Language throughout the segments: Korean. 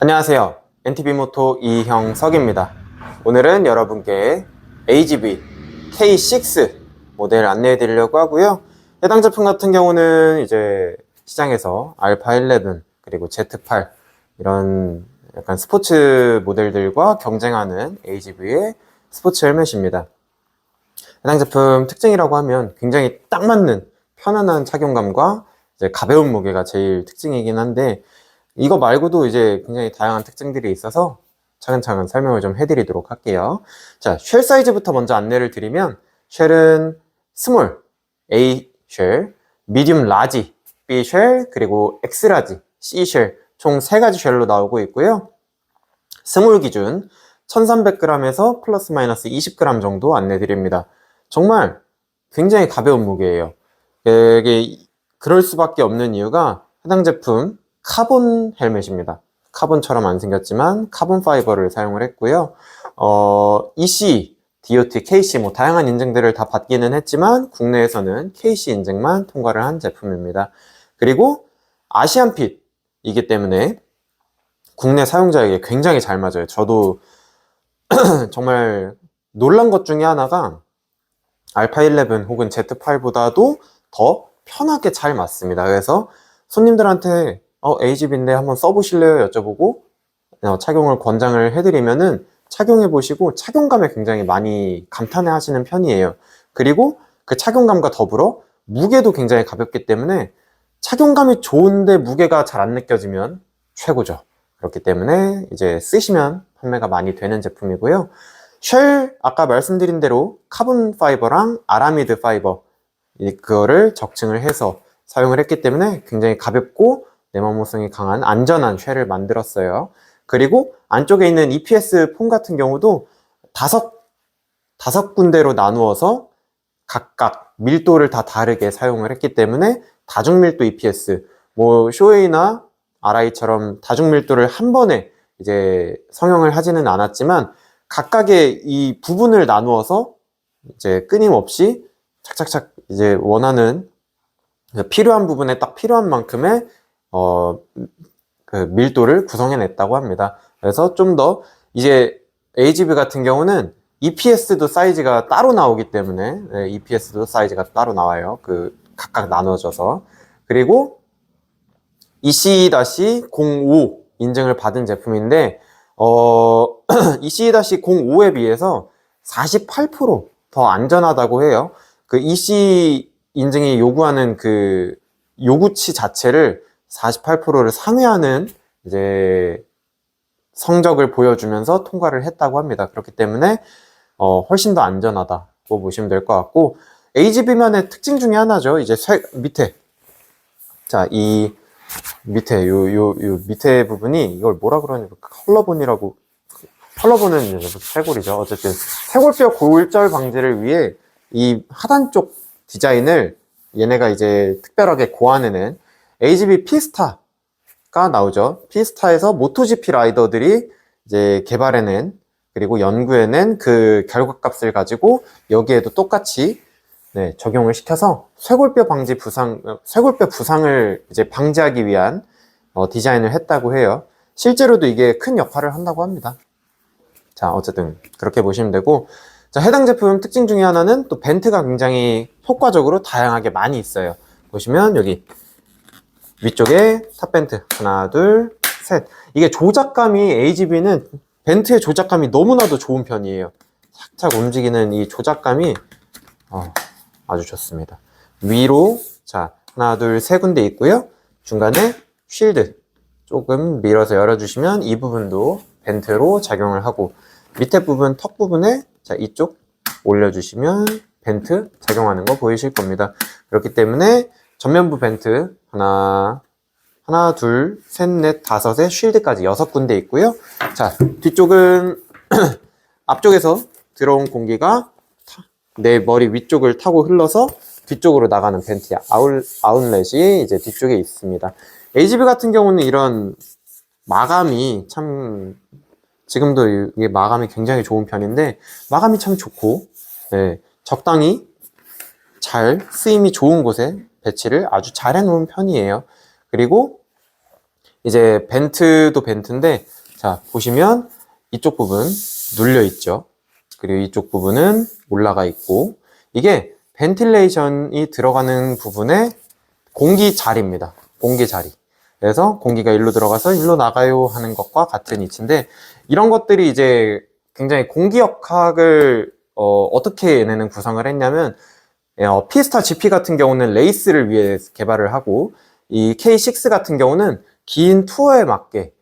안녕하세요. NTB모토 이형석입니다. 오늘은 여러분께 AGV K6 모델 안내해 드리려고 하고요. 해당 제품 같은 경우는 이제 시장에서 알파 11 그리고 Z8 이런 약간 스포츠 모델들과 경쟁하는 AGV의 스포츠 헬멧입니다. 해당 제품 특징이라고 하면 굉장히 딱 맞는 편안한 착용감과 이제 가벼운 무게가 제일 특징이긴 한데, 이거 말고도 이제 굉장히 다양한 특징들이 있어서 차근차근 설명을 좀 해드리도록 할게요. 자, 쉘 사이즈부터 먼저 안내를 드리면, 쉘은 스몰, A 쉘, 미디움 라지, B 쉘, 그리고 X 라지, C 쉘, 총 3가지 쉘로 나오고 있고요. 스몰 기준 1300g에서 플러스 마이너스 20g 정도 안내 드립니다. 정말 굉장히 가벼운 무게예요. 이게 그럴 수밖에 없는 이유가 해당 제품 카본 헬멧입니다. 카본처럼 안 생겼지만 카본 파이버를 사용을 했고요. EC, DOT, KC 뭐 다양한 인증들을 다 받기는 했지만 국내에서는 KC 인증만 통과를 한 제품입니다. 그리고 아시안핏이기 때문에 국내 사용자에게 굉장히 잘 맞아요. 저도 정말 놀란 것 중에 하나가 알파 11 혹은 Z8보다도 더 편하게 잘 맞습니다. 그래서 손님들한테 AGV인데 한번 써보실래요? 여쭤보고 착용을 권장을 해드리면은 착용해보시고 착용감에 굉장히 많이 감탄해 하시는 편이에요. 그리고 그 착용감과 더불어 무게도 굉장히 가볍기 때문에 착용감이 좋은데 무게가 잘 안 느껴지면 최고죠. 그렇기 때문에 이제 쓰시면 판매가 많이 되는 제품이고요. 쉘, 아까 말씀드린 대로 카본 파이버랑 아라미드 파이버 그거를 적층을 해서 사용을 했기 때문에 굉장히 가볍고 내마모성이 강한 안전한 쉘을 만들었어요. 그리고 안쪽에 있는 EPS 폼 같은 경우도 다섯 군데로 나누어서 각각 밀도를 다 다르게 사용을 했기 때문에 다중밀도 EPS, 뭐 쇼웨이나 RI처럼 다중밀도를 한 번에 이제 성형을 하지는 않았지만 각각의 이 부분을 나누어서 이제 끊임없이 착착착 이제 원하는 필요한 부분에 딱 필요한 만큼의 그 밀도를 구성해냈다고 합니다. 그래서 좀 더 이제 AGV 같은 경우는 EPS도 사이즈가 따로 나오기 때문에 EPS도 사이즈가 따로 나와요. 그 각각 나눠져서. 그리고 EC-05 인증을 받은 제품인데 EC-05에 비해서 48%더 안전하다고 해요. 그 EC 인증이 요구하는 그 요구치 자체를 48%를 상회하는 이제 성적을 보여주면서 통과를 했다고 합니다. 그렇기 때문에 훨씬 더 안전하다고 보시면 될 것 같고, AGV만의 특징 중에 하나죠. 이제 밑에, 자, 이 밑에 요 밑에 부분이 이걸 뭐라 그러냐, 컬러본이라고. 컬러본은 이제 쇄골이죠. 어쨌든 쇄골뼈 골절 방지를 위해 이 하단 쪽 디자인을 얘네가 이제 특별하게 고안해낸 AGV 피스타가 나오죠. 피스타에서 모토GP 라이더들이 이제 개발해낸 그리고 연구해낸 그 결과값을 가지고 여기에도 똑같이 적용을 시켜서 쇄골뼈 부상을 이제 방지하기 위한 디자인을 했다고 해요. 실제로도 이게 큰 역할을 한다고 합니다. 자, 어쨌든 그렇게 보시면 되고, 자, 해당 제품 특징 중에 하나는 또 벤트가 굉장히 효과적으로 다양하게 많이 있어요. 보시면 여기 위쪽에 탑벤트 하나 둘 셋, 이게 조작감이 AGV는 벤트의 조작감이 너무나도 좋은 편이에요. 살짝 움직이는 이 조작감이 아주 좋습니다. 위로 자 하나 둘 세 군데 있고요. 중간에 쉴드 조금 밀어서 열어주시면 이 부분도 벤트로 작용을 하고, 밑에 부분 턱 부분에 자 이쪽 올려주시면 벤트 작용하는 거 보이실 겁니다. 그렇기 때문에 전면부 벤트 하나 둘 셋 넷 다섯에 쉴드까지 6군데 있고요. 자, 뒤쪽은 앞쪽에서 들어온 공기가 내 머리 위쪽을 타고 흘러서 뒤쪽으로 나가는 벤트 아웃렛이 이제 뒤쪽에 있습니다. AGV 같은 경우는 이런 마감이 참, 지금도 이게 마감이 굉장히 좋은 편인데, 마감이 참 좋고, 적당히 쓰임이 좋은 곳에 배치를 아주 잘 해놓은 편이에요. 그리고 이제 벤트도 벤트인데, 자, 보시면 이쪽 부분 눌려 있죠. 그리고 이쪽 부분은 올라가 있고, 이게 벤틸레이션이 들어가는 부분에 공기 자리입니다. 공기 자리. 그래서 공기가 일로 들어가서 일로 나가요 하는 것과 같은 위치인데, 이런 것들이 이제 굉장히 공기역학을 어떻게 얘네는 구성을 했냐면, 피스타 GP 같은 경우는 레이스를 위해 개발을 하고, 이 K6 같은 경우는 긴 투어에 맞게,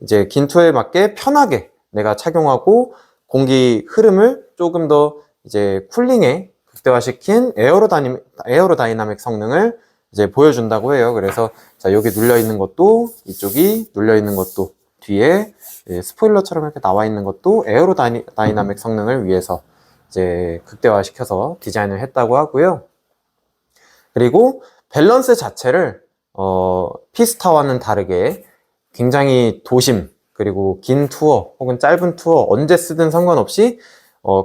이제 긴 투어에 맞게 편하게 내가 착용하고 공기 흐름을 조금 더 이제 쿨링에 극대화시킨 에어로다이나믹 성능을 이제 보여준다고 해요. 그래서 자, 여기 눌려 있는 것도, 이쪽이 눌려 있는 것도, 뒤에 스포일러처럼 이렇게 나와 있는 것도 에어로다이나믹 성능을 위해서 이제 극대화시켜서 디자인을 했다고 하고요. 그리고 밸런스 자체를 피스타와는 다르게 굉장히 도심, 그리고 긴 투어 혹은 짧은 투어 언제 쓰든 상관없이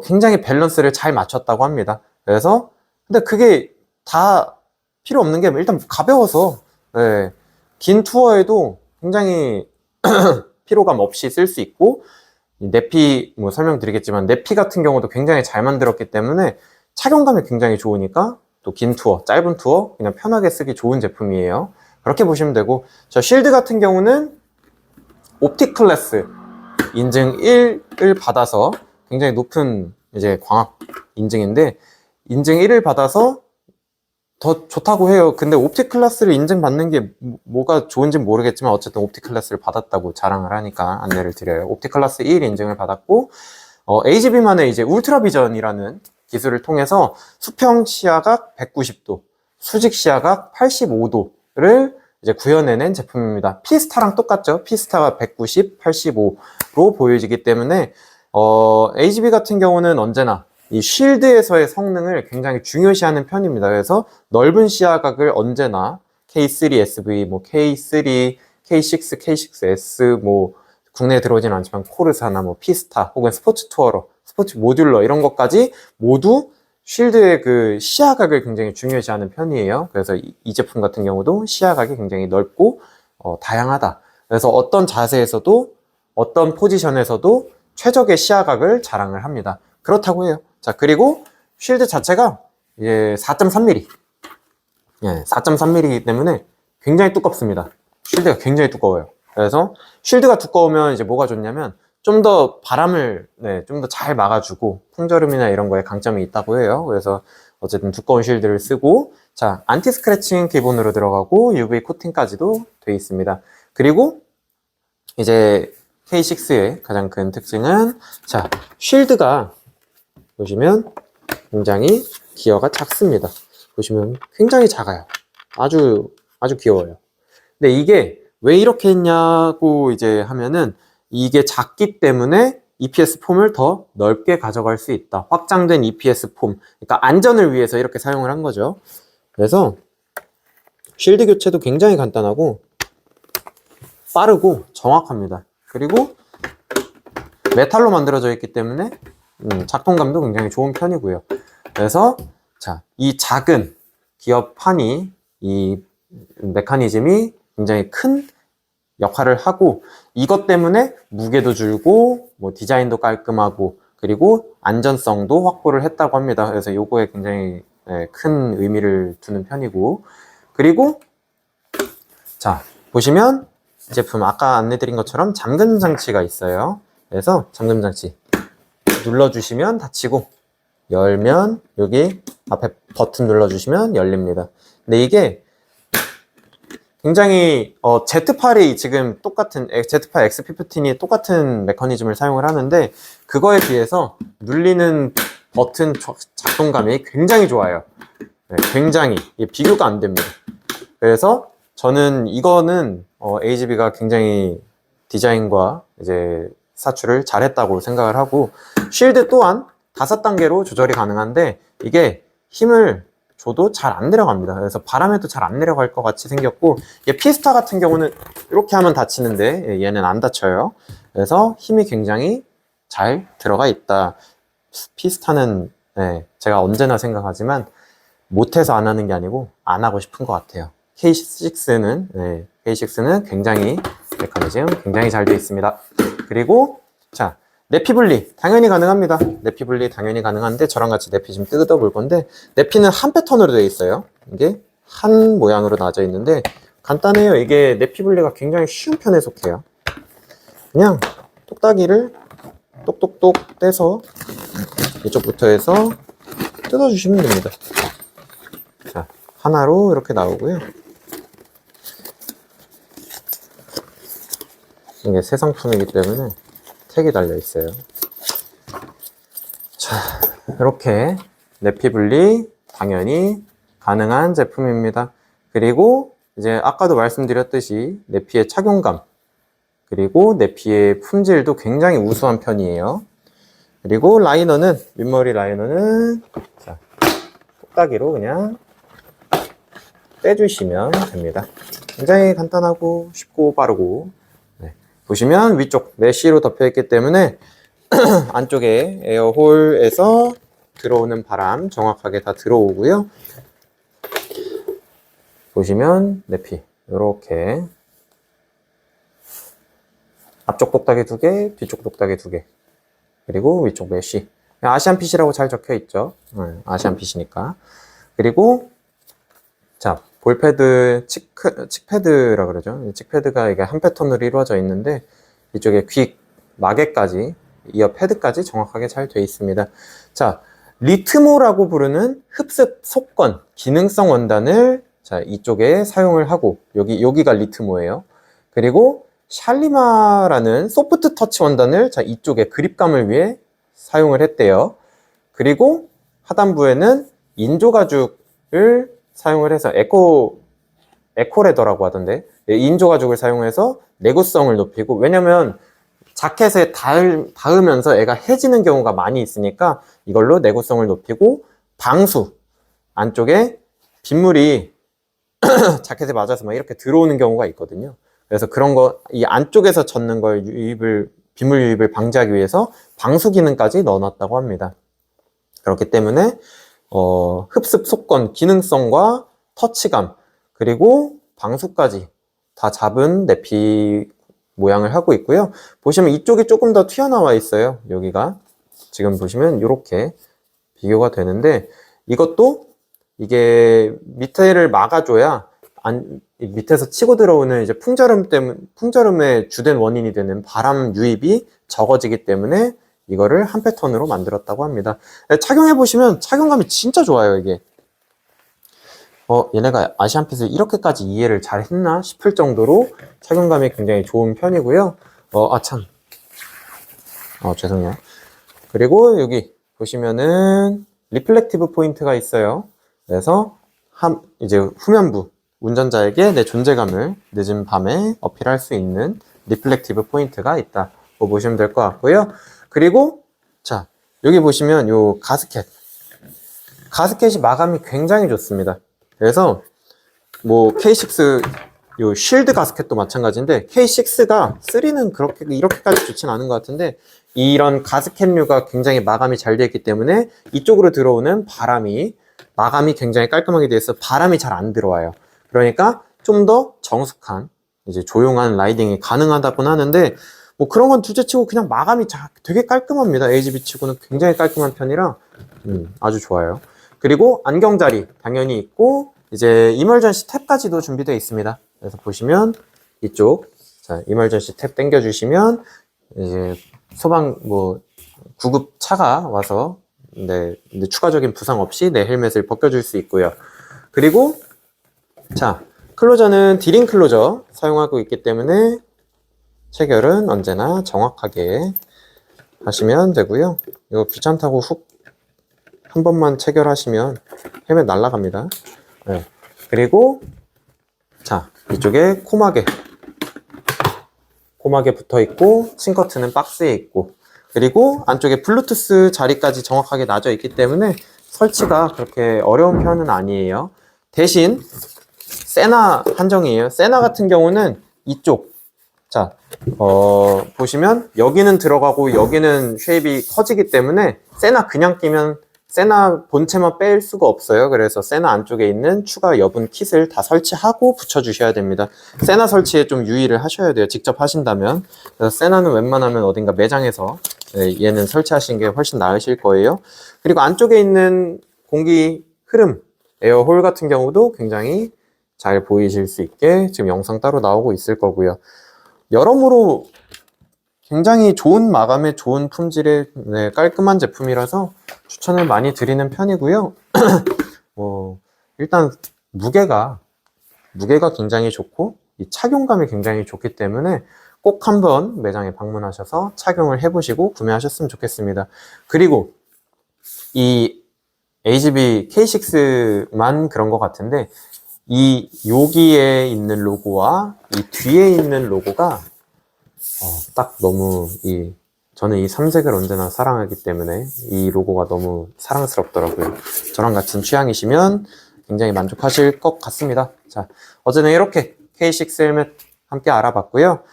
굉장히 밸런스를 잘 맞췄다고 합니다. 그래서 근데 그게 다 필요 없는 게 일단 가벼워서, 네, 긴 투어에도 굉장히 피로감 없이 쓸 수 있고, 내피 뭐 설명드리겠지만 내피 같은 경우도 굉장히 잘 만들었기 때문에 착용감이 굉장히 좋으니까 또 긴 투어, 짧은 투어 그냥 편하게 쓰기 좋은 제품이에요. 그렇게 보시면 되고, 저 쉴드 같은 경우는 옵틱 클래스 인증 1을 받아서 굉장히 높은 이제 광학 인증인데, 인증 1을 받아서 더 좋다고 해요. 근데 옵틱 클래스를 인증받는 게 뭐가 좋은지는 모르겠지만 어쨌든 옵틱 클래스를 받았다고 자랑을 하니까 안내를 드려요. 옵틱 클래스 1 인증을 받았고, AGB만의 이제 울트라 비전이라는 기술을 통해서 수평 시야각 190도, 수직 시야각 85도를 이제 구현해낸 제품입니다. 피스타랑 똑같죠? 피스타가 190, 85로 보여지기 때문에 AGB 같은 경우는 언제나 이 쉴드에서의 성능을 굉장히 중요시하는 편입니다. 그래서 넓은 시야각을 언제나 K3SV, 뭐 K3, K6, K6S, 뭐 국내에 들어오지는 않지만 코르사나 뭐 피스타 혹은 스포츠 투어러, 스포츠 모듈러 이런 것까지 모두 쉴드의 그 시야각을 굉장히 중요시하는 편이에요. 그래서 이 제품 같은 경우도 시야각이 굉장히 넓고 다양하다. 그래서 어떤 자세에서도 어떤 포지션에서도 최적의 시야각을 자랑을 합니다. 그렇다고 해요. 자, 그리고 쉴드 자체가 4.3mm. 예, 4.3mm이기 때문에 굉장히 두껍습니다. 쉴드가 굉장히 두꺼워요. 그래서 쉴드가 두꺼우면 이제 뭐가 좋냐면 좀 더 바람을 좀 더 잘 막아주고 풍절음이나 이런 거에 강점이 있다고 해요. 그래서 어쨌든 두꺼운 쉴드를 쓰고, 자, 안티 스크래칭 기본으로 들어가고 UV 코팅까지도 되어 있습니다. 그리고 이제 K6의 가장 큰 특징은, 자, 쉴드가 보시면 굉장히 기어가 작습니다. 보시면 굉장히 작아요. 아주 귀여워요. 근데 이게 왜 이렇게 했냐고 이제 하면은, 이게 작기 때문에 EPS 폼을 더 넓게 가져갈 수 있다. 확장된 EPS 폼. 그러니까 안전을 위해서 이렇게 사용을 한 거죠. 그래서 쉴드 교체도 굉장히 간단하고 빠르고 정확합니다. 그리고 메탈로 만들어져 있기 때문에 작동감도 굉장히 좋은 편이고요. 그래서 자, 이 작은 기어판이, 이 메커니즘이 굉장히 큰 역할을 하고, 이것 때문에 무게도 줄고 뭐 디자인도 깔끔하고 그리고 안전성도 확보를 했다고 합니다. 그래서 요거에 굉장히 큰 의미를 두는 편이고, 그리고 자, 보시면 이 제품 아까 안내드린 것처럼 잠금 장치가 있어요. 그래서 잠금 장치 눌러주시면 닫히고, 열면 여기 앞에 버튼 눌러주시면 열립니다. 근데 이게 굉장히 Z8이 지금 똑같은 Z8 X15이 똑같은 메커니즘을 사용을 하는데, 그거에 비해서 눌리는 버튼 작동감이 굉장히 좋아요. 굉장히 비교가 안 됩니다. 그래서 저는 이거는 AGB가 굉장히 디자인과 이제 사출을 잘했다고 생각을 하고, 쉴드 또한 5단계로 조절이 가능한데 이게 힘을 줘도 잘 안 내려갑니다. 그래서 바람에도 잘 안 내려갈 것 같이 생겼고, 피스타 같은 경우는 이렇게 하면 닫히는데 얘는 안 닫혀요. 그래서 힘이 굉장히 잘 들어가 있다. 피스타는 제가 언제나 생각하지만 못해서 안 하는 게 아니고 안 하고 싶은 것 같아요. K6는 K6는 굉장히 메커니즘 굉장히 잘 되어 있습니다. 그리고 자, 내피 분리 당연히 가능합니다. 내피 분리 당연히 가능한데 저랑 같이 내피 좀 뜯어 볼 건데, 내피는 한 패턴으로 되어 있어요. 이게 한 모양으로 나눠져 있는데 간단해요. 이게 내피 분리가 굉장히 쉬운 편에 속해요. 그냥 똑딱이를 똑똑똑 떼서 이쪽부터 해서 뜯어주시면 됩니다. 자, 하나로 이렇게 나오고요. 이게 새 상품이기 때문에 택이 달려 있어요. 자, 이렇게 내피 분리 당연히 가능한 제품입니다. 그리고 이제 아까도 말씀드렸듯이 내피의 착용감, 그리고 내피의 품질도 굉장히 우수한 편이에요. 그리고 라이너는, 윗머리 라이너는 자, 똑딱이로 그냥 떼주시면 됩니다. 굉장히 간단하고 쉽고 빠르고, 보시면 위쪽 메쉬로 덮여있기 때문에 안쪽에 에어홀에서 들어오는 바람 정확하게 다 들어오고요. 보시면 내피 이렇게 앞쪽 똑딱이 2개, 뒤쪽 똑딱이 2개, 그리고 위쪽 메쉬. 아시안핏이라고 잘 적혀있죠. 아시안핏이니까. 그리고 자, 볼패드 칙패드라 그러죠. 칙패드가 이게 한 패턴으로 이루어져 있는데 이쪽에 귀 마개까지, 이어 패드까지 정확하게 잘 되어 있습니다. 자, 리트모라고 부르는 흡습 속건 기능성 원단을 자, 이쪽에 사용을 하고, 여기가 리트모예요. 그리고 샬리마라는 소프트 터치 원단을 자, 이쪽에 그립감을 위해 사용을 했대요. 그리고 하단부에는 인조 가죽을 사용을 해서 에코레더라고 하던데, 인조 가죽을 사용해서 내구성을 높이고, 왜냐면 자켓에 닿으면서 애가 해지는 경우가 많이 있으니까 이걸로 내구성을 높이고, 방수, 안쪽에 빗물이 자켓에 맞아서 막 이렇게 들어오는 경우가 있거든요. 그래서 그런 거, 이 안쪽에서 젖는 걸 빗물 유입을 방지하기 위해서 방수 기능까지 넣어놨다고 합니다. 그렇기 때문에 흡습 속건 기능성과 터치감, 그리고 방수까지 다 잡은 내피 모양을 하고 있고요. 보시면 이쪽이 조금 더 튀어나와 있어요. 여기가 지금 보시면 이렇게 비교가 되는데, 이것도 이게 밑에를 막아줘야 밑에서 치고 들어오는 이제 풍절음의 주된 원인이 되는 바람 유입이 적어지기 때문에 이거를 한 패턴으로 만들었다고 합니다. 착용해보시면 착용감이 진짜 좋아요, 이게. 얘네가 아시안핏을 이렇게까지 이해를 잘 했나 싶을 정도로 착용감이 굉장히 좋은 편이고요. 죄송해요. 그리고 여기 보시면은 리플렉티브 포인트가 있어요. 그래서 이제 후면부 운전자에게 내 존재감을 늦은 밤에 어필할 수 있는 리플렉티브 포인트가 있다고 보시면 될 것 같고요. 그리고 자, 여기 보시면 요 가스켓이 마감이 굉장히 좋습니다. 그래서 뭐 K6 요 쉴드 가스켓도 마찬가지인데, K6가 3는 이렇게까지 좋진 않은 것 같은데, 이런 가스켓류가 굉장히 마감이 잘 되어 있기 때문에 이쪽으로 들어오는 마감이 굉장히 깔끔하게 되어 있어 바람이 잘 안 들어와요. 그러니까 좀 더 정숙한, 이제 조용한 라이딩이 가능하다고는 하는데, 뭐 그런 건 둘째치고 그냥 마감이 되게 깔끔합니다. AGB 치고는 굉장히 깔끔한 편이라 아주 좋아요. 그리고 안경자리 당연히 있고, 이제 이멀전시 탭까지도 준비되어 있습니다. 그래서 보시면 이쪽 자, 이멀전시 탭 당겨주시면 이제 구급 차가 와서 근데 추가적인 부상 없이 내 헬멧을 벗겨줄 수 있고요. 그리고 자, 클로저는 디링 클로저 사용하고 있기 때문에 체결은 언제나 정확하게 하시면 되고요. 이거 귀찮다고 훅 한 번만 체결하시면 헬멧 날아갑니다. 네. 그리고 자, 이쪽에 코마개 붙어 있고, 싱커트는 박스에 있고, 그리고 안쪽에 블루투스 자리까지 정확하게 놔져 있기 때문에 설치가 그렇게 어려운 편은 아니에요. 대신 세나 한정이에요. 세나 같은 경우는 이쪽 자, 보시면 여기는 들어가고 여기는 쉐입이 커지기 때문에 세나 그냥 끼면 세나 본체만 뺄 수가 없어요. 그래서 세나 안쪽에 있는 추가 여분 킷을 다 설치하고 붙여주셔야 됩니다. 세나 설치에 좀 유의를 하셔야 돼요. 직접 하신다면. 그래서 세나는 웬만하면 어딘가 매장에서 얘는 설치하시는 게 훨씬 나으실 거예요. 그리고 안쪽에 있는 공기 흐름, 에어홀 같은 경우도 굉장히 잘 보이실 수 있게 지금 영상 따로 나오고 있을 거고요. 여러모로 굉장히 좋은 마감에 좋은 품질의 깔끔한 제품이라서 추천을 많이 드리는 편이고요. 일단 무게가 굉장히 좋고 이 착용감이 굉장히 좋기 때문에 꼭 한번 매장에 방문하셔서 착용을 해보시고 구매하셨으면 좋겠습니다. 그리고 이 AGV K6만 그런 것 같은데 여기에 있는 로고와 이 뒤에 있는 로고가 딱 너무 저는 이 삼색을 언제나 사랑하기 때문에 이 로고가 너무 사랑스럽더라고요. 저랑 같은 취향이시면 굉장히 만족하실 것 같습니다. 자, 어제는 이렇게 K6 헬멧 함께 알아봤고요.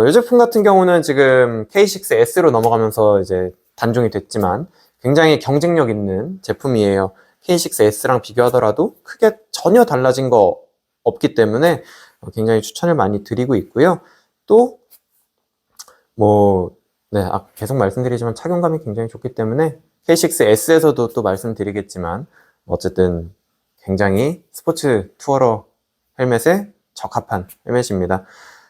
이 제품 같은 경우는 지금 K6S로 넘어가면서 이제 단종이 됐지만 굉장히 경쟁력 있는 제품이에요. K6S랑 비교하더라도 크게 전혀 달라진 거 없기 때문에 굉장히 추천을 많이 드리고 있고요. 또 계속 말씀드리지만 착용감이 굉장히 좋기 때문에 K6S에서도 또 말씀드리겠지만 어쨌든 굉장히 스포츠 투어러 헬멧에 적합한 헬멧입니다.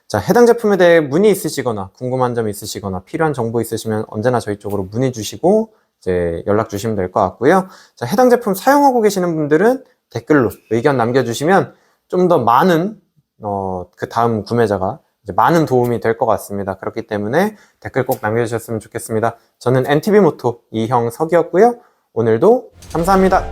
자, 해당 제품에 대해 문의 있으시거나 궁금한 점 있으시거나 필요한 정보 있으시면 언제나 저희 쪽으로 문의 주시고 이제 연락 주시면 될 것 같고요. 자, 해당 제품 사용하고 계시는 분들은 댓글로 의견 남겨주시면 좀 더 많은 그 다음 구매자가 이제 많은 도움이 될 것 같습니다. 그렇기 때문에 댓글 꼭 남겨주셨으면 좋겠습니다. 저는 NTV모토 이형석이었고요. 오늘도 감사합니다.